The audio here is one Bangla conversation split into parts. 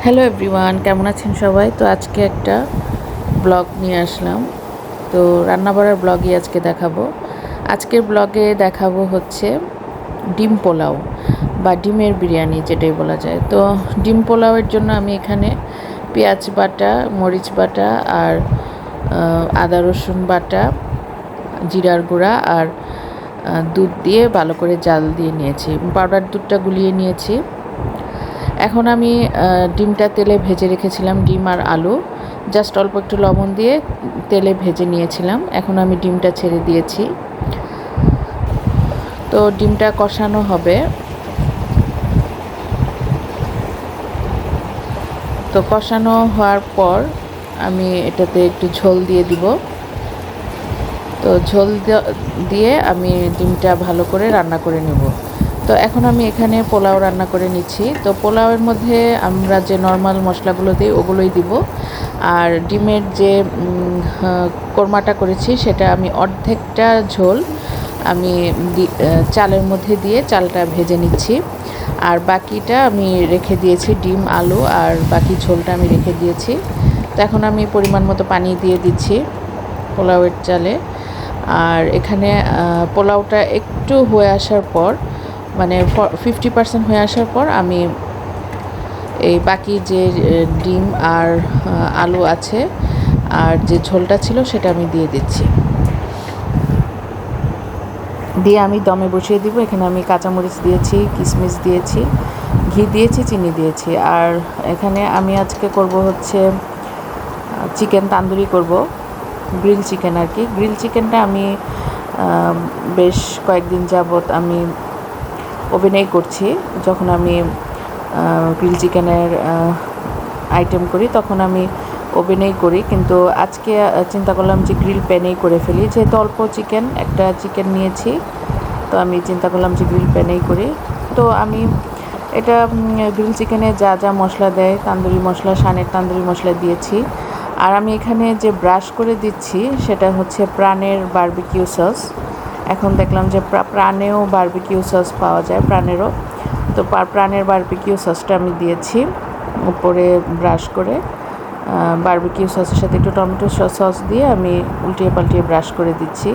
হ্যালো এভরিওয়ান, কেমন আছেন সবাই? তো আজকে একটা ব্লগ নিয়ে আসলাম। তো রান্না বাড়ার ব্লগই আজকে দেখাবো। আজকের ব্লগে দেখাবো হচ্ছে ডিম পোলাও বা ডিমের বিরিয়ানি, যেটাই বলা যায়। তো ডিম পোলাওয়ের জন্য আমি এখানে পেঁয়াজ বাটা, মরিচ বাটা আর আদা রসুন বাটা, জিরার গুঁড়া আর দুধ দিয়ে ভালো করে জাল দিয়ে নিয়েছি। পাউডার দুধটা গুলিয়ে নিয়েছি। এখন আমি ডিমটা তেলে ভেজে রেখেছিলাম, ডিম আর আলু জাস্ট অল্প একটু লবণ দিয়ে তেলে ভেজে নিয়েছিলাম। এখন আমি ডিমটা ছেড়ে দিয়েছি। তো ডিমটা কষানো হবে। তো কষানো হওয়ার পর আমি এটাতে একটু ঝোল দিয়ে দিব। তো ঝোল দিয়ে আমি ডিমটা ভালো করে রান্না করে নেব। তো এখন আমি এখানে পোলাও রান্না করে নিচ্ছি। তো পোলাওয়ের মধ্যে আমরা যে নর্মাল মশলাগুলো দিই ওগুলোই দিব। আর ডিমের যে কোরমাটা করেছি সেটা আমি অর্ধেকটা ঝোল আমি চালের মধ্যে দিয়ে চালটা ভেজে নিচ্ছি। আর বাকিটা আমি রেখে দিয়েছি, ডিম আলু আর বাকি ঝোলটা আমি রেখে দিয়েছি। তো এখন আমি পরিমাণ মতো পানি দিয়ে দিচ্ছি পোলাওয়ের চালে। আর এখানে পোলাওটা একটু হয়ে আসার পর, মানে 50% হয়ে আসার পর আমি এই বাকি যে ডিম আর আলু আছে আর যে ঝোলটা ছিল সেটা আমি দিয়ে দিচ্ছি। দিয়ে আমি দমে বসিয়ে দিব। এখানে আমি কাঁচামরিচ দিয়েছি, কিশমিশ দিয়েছি, ঘি দিয়েছি, চিনি দিয়েছি। আর এখানে আমি আজকে করব হচ্ছে চিকেন তান্দুরি করব, গ্রিল চিকেন আর কি। গ্রিল চিকেনটা আমি বেশ কয়েকদিন যাবত আমি ওভেনেই করছি। যখন আমি গ্রিল চিকেনের আইটেম করি তখন আমি ওভেনেই করি, কিন্তু আজকে চিন্তা করলাম যে গ্রিল প্যানেই করে ফেলি। যেহেতু অল্প একটা চিকেন নিয়েছি, তো আমি চিন্তা করলাম যে গ্রিল প্যানেই করি। তো আমি এটা গ্রিল চিকেনে যা যা মশলা দেয়, তান্দুরি মশলা, শানের তান্দুরি মশলা দিয়েছি। আর আমি এখানে যে ব্রাশ করে দিচ্ছি সেটা হচ্ছে প্রাণের বারবিকিউ সস। এখন দেখলাম যে প্রাণেও বারবিকিউ সস পাওয়া যায়, প্রাণেরও। তো প্রাণের বারবিকিউ সসটা আমি দিয়েছি উপরে ব্রাশ করে। বারবিকিউ সসের সাথে একটু টমেটো সস দিয়ে আমি উল্টিয়ে পাল্টিয়ে ব্রাশ করে দিচ্ছি।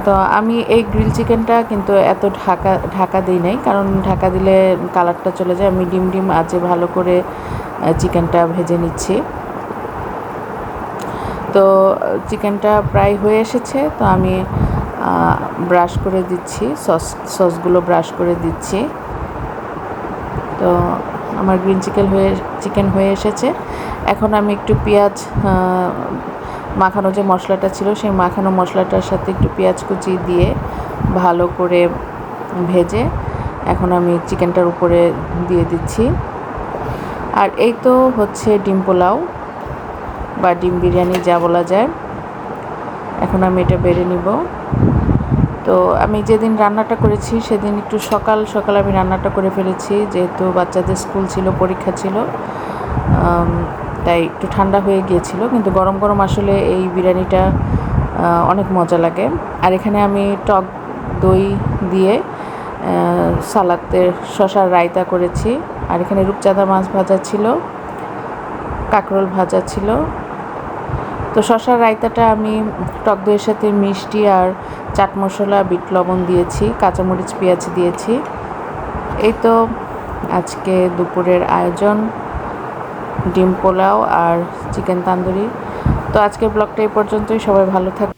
তো আমি এই গ্রিল চিকেনটা কিন্তু এত ঢাকা দিই নাই, কারণ ঢাকা দিলে কালারটা চলে যায়। আমি ডিম আঁচে ভালো করে চিকেনটা ভেজে নিচ্ছি। তো চিকেনটা প্রায় হয়ে এসেছে। তো আমি ব্রাশ করে দিচ্ছি, সসগুলো ব্রাশ করে দিচ্ছি। তো আমার গ্রিন চিকেন হয়ে এসেছে। এখন আমি একটু পেঁয়াজ মাখানো যে মশলাটা ছিল সেই মাখানো মশলাটার সাথে একটু পেঁয়াজ কুচি দিয়ে ভালো করে ভেজে এখন আমি চিকেনটার উপরে দিয়ে দিচ্ছি। আর এই তো হচ্ছে ডিম পোলাও বা ডিম বিরিয়ানি যা বলা যায়। এখন আমি এটা বেড়ে নিব। তো আমি যেদিন রান্নাটা করেছি সেদিন একটু সকাল সকাল আমি রান্নাটা করে ফেলেছি, যেহেতু বাচ্চাদের স্কুল ছিল, পরীক্ষা ছিল, তাই একটু ঠান্ডা হয়ে গিয়েছিল। কিন্তু গরম গরম আসলে এই বিরিয়ানিটা অনেক মজা লাগে। আর এখানে আমি টক দই দিয়ে সালাদের শসার রায়তা করেছি। আর এখানে রূপচাঁদা মাছ ভাজা ছিল, কাঁকরোল ভাজা ছিল। তো শসার রায়তাটা আমি টক দইয়ের সাথে মিষ্টি আর চাট মশলা, বিট লবণ দিয়েছি, কাঁচামরিচ, পেঁয়াজ দিয়েছি। এই তো আজকে দুপুরের আয়োজন, ডিম পোলাও আর চিকেন তান্দুরি। তো আজকের ব্লগটা এই পর্যন্তই। সবাই ভালো থাকবে।